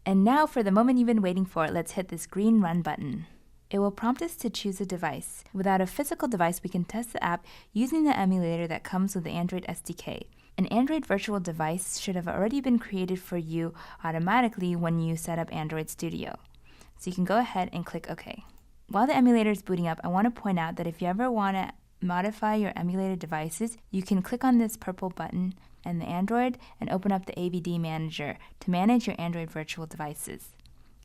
And now for the moment you've been waiting for, let's hit this green run button. It will prompt us to choose a device. Without a physical device, we can test the app using the emulator that comes with the Android SDK. An Android virtual device should have already been created for you automatically when you set up Android Studio. So you can go ahead and click OK. While the emulator is booting up, I want to point out that if you ever want to modify your emulated devices, you can click on this purple button and the Android and open up the AVD manager to manage your Android virtual devices.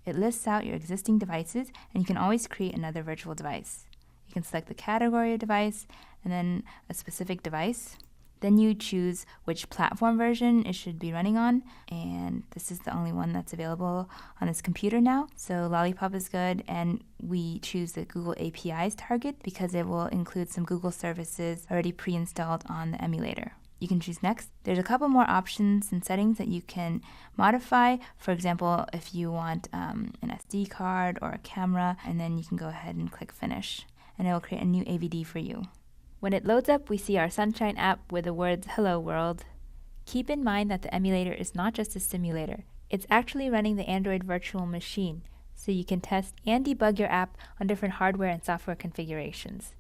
It lists out your existing devices, and you can always create another virtual device. You can select the category of device and then a specific device. Then you choose which platform version it should be running on, and this is the only one that's available on this computer now. So Lollipop is good, and we choose the Google APIs target because it will include some Google services already pre-installed on the emulator. You can choose next. There's a couple more options and settings that you can modify. For example, if you want an SD card or a camera, and then you can go ahead and click finish, and it will create a new AVD for you. When it loads up, we see our Sunshine app with the words "Hello World." Keep in mind that the emulator is not just a simulator. It's actually running the Android virtual machine, so you can test and debug your app on different hardware and software configurations.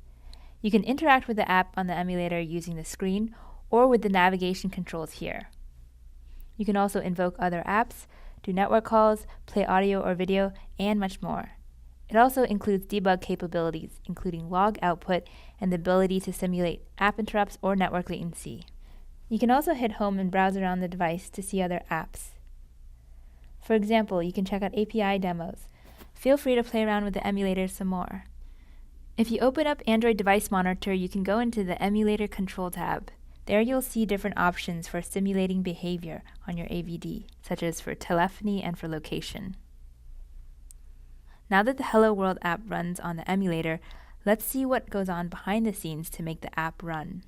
You can interact with the app on the emulator using the screen or with the navigation controls here. You can also invoke other apps, do network calls, play audio or video, and much more. It also includes debug capabilities, including log output and the ability to simulate app interrupts or network latency. You can also hit home and browse around the device to see other apps. For example, you can check out API demos. Feel free to play around with the emulator some more. If you open up Android Device Monitor, you can go into the Emulator Control tab. There you'll see different options for simulating behavior on your AVD, such as for telephony and for location. Now that the Hello World app runs on the emulator, let's see what goes on behind the scenes to make the app run.